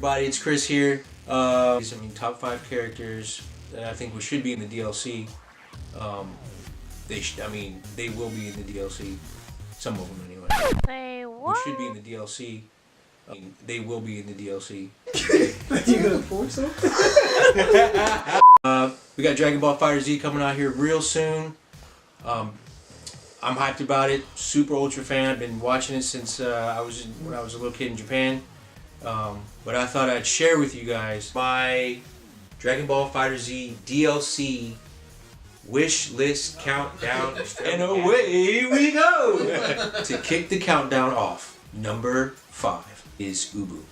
everybody, it's Chris here. I mean, top 5 characters that I think should be in the DLC. They will be in the DLC. Some of them anyway. Say what? Who should be in the DLC. They will be in the DLC. You gonna force them? We got Dragon Ball FighterZ coming out here real soon. I'm hyped about it. Super ultra fan. I've been watching it since when I was a little kid in Japan. But I thought I'd share with you guys my Dragon Ball FighterZ DLC wish list countdown. And away we go! To kick the countdown off, number 5 is Ubu.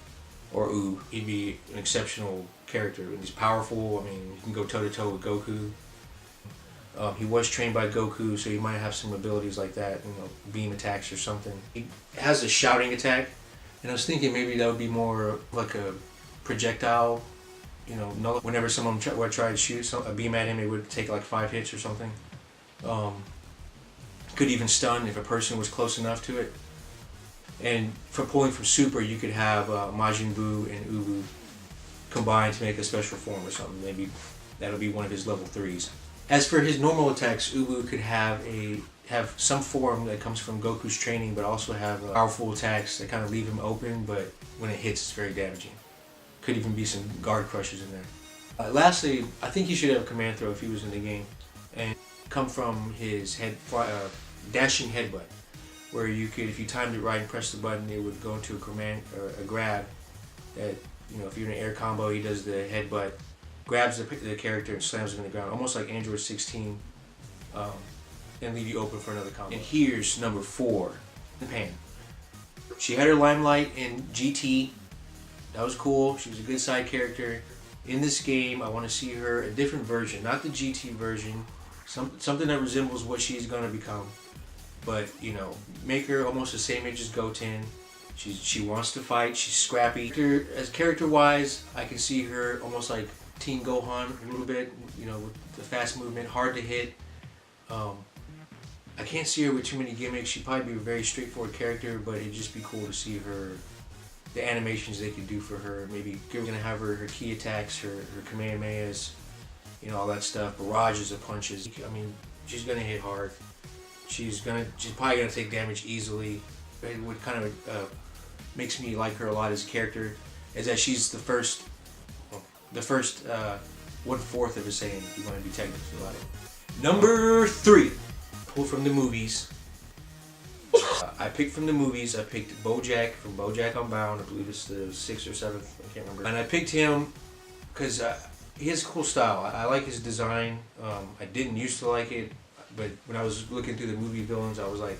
Or Oob. He'd be an exceptional character. He's powerful. I mean, he can go toe to toe with Goku. He was trained by Goku, so he might have some abilities like that, you know, beam attacks or something. He has a shouting attack, and I was thinking maybe that would be more like a projectile, you know, whenever someone would try to shoot a beam at him, it would take like 5 hits or something. Could even stun if a person was close enough to it. And for pulling from Super, you could have Majin Buu and Ubu combined to make a special form or something. Maybe that'll be one of his level 3s. As for his normal attacks, Ubu could have some form that comes from Goku's training, but also have powerful attacks that kind of leave him open, but when it hits, it's very damaging. Could even be some guard crushers in there. Lastly, I think he should have a command throw if he was in the game, and come from his dashing headbutt, where you could, if you timed it right and pressed the button, it would go into a command or a grab. That, you know, if you're in an air combo, he does the headbutt, grabs the character and slams him in the ground, almost like Android 16, and leave you open for another combo. And here's number 4, Pan. She had her limelight in GT. That was cool. She was a good side character. In this game, I want to see her a different version, not the GT version, something that resembles what she's gonna become. But, you know, make her almost the same age as Goten. She wants to fight. She's scrappy. As character-wise, I can see her almost like Teen Gohan a little bit. You know, with the fast movement, hard to hit. I can't see her with too many gimmicks. She'd probably be a very straightforward character, but it'd just be cool to see her, the animations they could do for her. Maybe we're gonna have her key attacks, her Kamehamehas, you know, all that stuff. Barrages of punches. I mean, she's gonna hit hard. She's probably gonna take damage easily. What kind of makes me like her a lot as a character is that she's the first 1/4 of a Saiyan, if you want to be technical about it. Number 3, pulled from the movies. I picked from the movies. I picked BoJack from BoJack Unbound. I believe it's the 6th or 7th. I can't remember. And I picked him because he has a cool style. I like his design. I didn't used to like it. But when I was looking through the movie villains, I was like,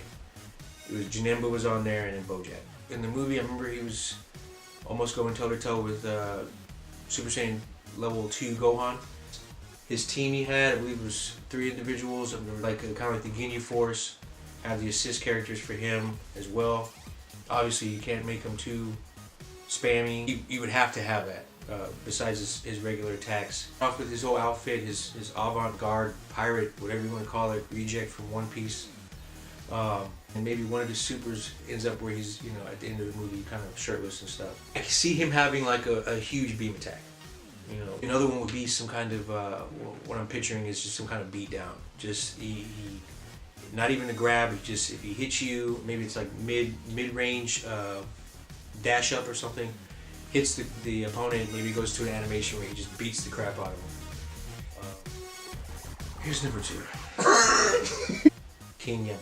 it was Janemba was on there and then BoJack. In the movie, I remember he was almost going toe to toe with Super Saiyan level 2 Gohan. His team he had, I believe it was 3 individuals, like kind of like the Ginyu Force. Have the assist characters for him as well. Obviously, you can't make him too spammy. You would have to have that. Besides his regular attacks. Off with his whole outfit, his avant-garde pirate, whatever you want to call it, reject from One Piece. And maybe one of his supers ends up where he's, you know, at the end of the movie kind of shirtless and stuff. I can see him having like a huge beam attack. You know, another one would be some kind of, what I'm picturing is just some kind of beat down. Just, he not even a grab, just if he hits you, maybe it's like mid-range dash up or something. Hits the opponent, maybe goes to an animation where he just beats the crap out of him. Here's number 2. King Yama.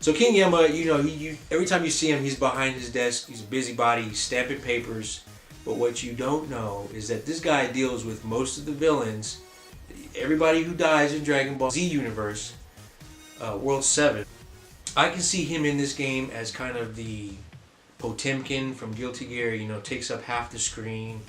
So King Yama, you know, every time you see him, he's behind his desk, he's a busybody, he's stamping papers. But what you don't know is that this guy deals with most of the villains, everybody who dies in Dragon Ball Z universe, World 7. I can see him in this game as kind of the Potemkin from Guilty Gear, you know, takes up half the screen.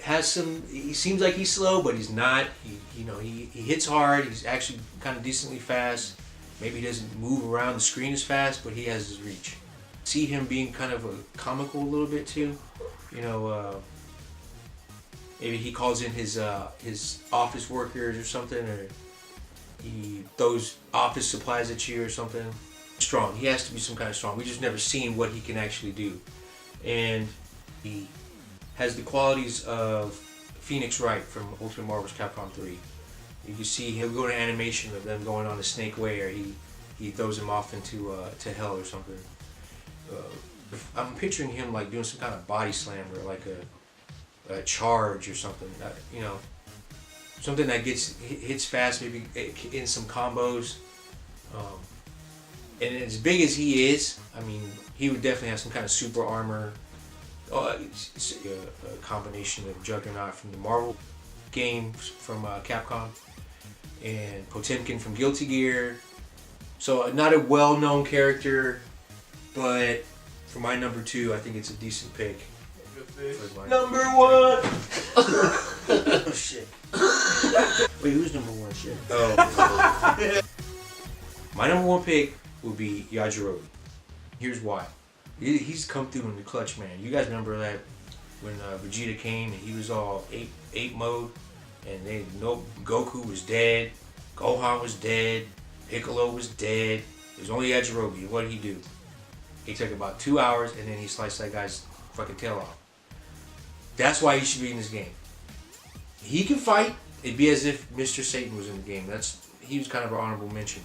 He seems like he's slow, but he's not. He hits hard. He's actually kind of decently fast. Maybe he doesn't move around the screen as fast, but he has his reach. See him being kind of a comical a little bit too. You know, maybe he calls in his office workers or something, or he throws office supplies at you or something. Strong. He has to be some kind of strong. We just never seen what he can actually do. And He has the qualities of Phoenix Wright from Ultimate Marvel's Capcom 3. You can see he'll go to animation of them going on a snake way, or he throws him off into to hell or something. I'm picturing him like doing some kind of body slam or like a charge or something. You know, something that hits fast, maybe in some combos. And as big as he is, I mean, he would definitely have some kind of super armor. A combination of Juggernaut from the Marvel games from Capcom and Potemkin from Guilty Gear. So not a well-known character, but for my number 2, I think it's a decent pick. Number 1! Oh shit. Wait, who's number 1? Shit. Oh. My number 1 pick would be Yajirobe. Here's why. He's come through in the clutch, man. You guys remember that when Vegeta came and he was all ape mode, and Goku was dead, Gohan was dead, Piccolo was dead. It was only Yajirobe. What did he do? He took about 2 hours and then he sliced that guy's fucking tail off. That's why he should be in this game. He can fight. It'd be as if Mr. Satan was in the game. He was kind of an honorable mention.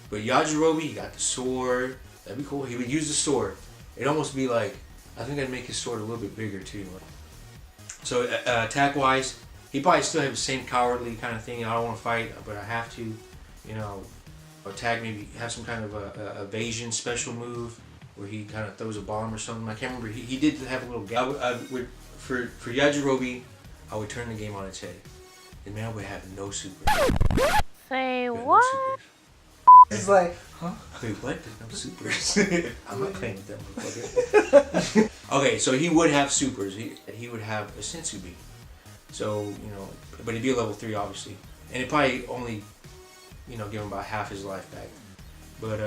But Yajirobe, he got the sword. That'd be cool. He would use the sword. It'd almost be like, I think I'd make his sword a little bit bigger too. So attack wise, he probably still have the same cowardly kind of thing. I don't want to fight, but I have to, you know, attack, maybe have some kind of a evasion special move where he kind of throws a bomb or something. I can't remember. He did have a little gap. For Yajirobe, I would turn the game on its head. And man, I would have no super. Say what? It's like, huh? Wait, what? There's no supers. I'm not playing with that motherfucker. Okay, so he would have supers. He would have a Sensu Beam. So, you know, but he'd be a level 3, obviously. And it'd probably only, you know, give him about half his life back. But,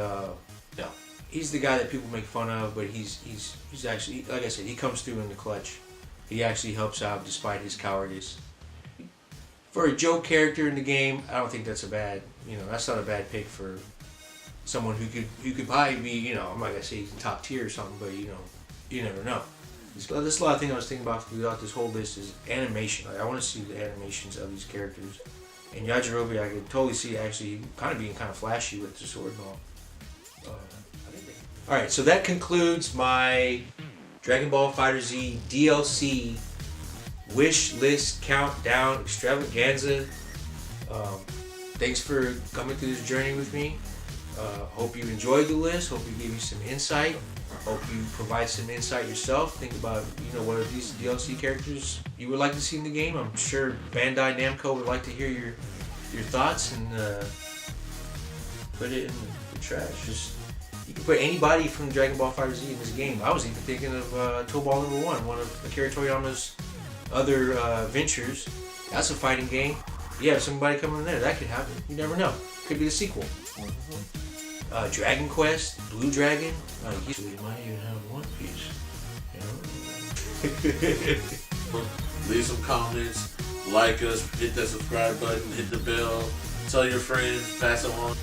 no. He's the guy that people make fun of, but he's actually, like I said, he comes through in the clutch. He actually helps out despite his cowardice. For a joke character in the game, I don't think that's that's not a bad pick for someone who could probably be, you know, I'm not gonna say he's in top tier or something, but you know, you never know. There's a lot of things I was thinking about throughout this whole list is animation. Like, I want to see the animations of these characters. And Yajirobe, I could totally see actually kind of being kind of flashy with the sword and all. Alright, so that concludes my Dragon Ball FighterZ DLC wish list countdown extravaganza. Thanks for coming through this journey with me. Hope you enjoyed the list. Hope it gave you some insight. Hope you provide some insight yourself. Think about, you know, what are these DLC characters you would like to see in the game. I'm sure Bandai Namco would like to hear your thoughts and put it in the trash. You can put anybody from Dragon Ball FighterZ in this game. I was even thinking of Tobal number 1, one of Akira Toriyama's other ventures. That's a fighting game. Yeah, somebody coming in there, that could happen. You never know. Could be the sequel. Dragon Quest, Blue Dragon. You might even have One Piece. You know? Leave some comments, like us, hit that subscribe button, hit the bell, tell your friends, pass it on.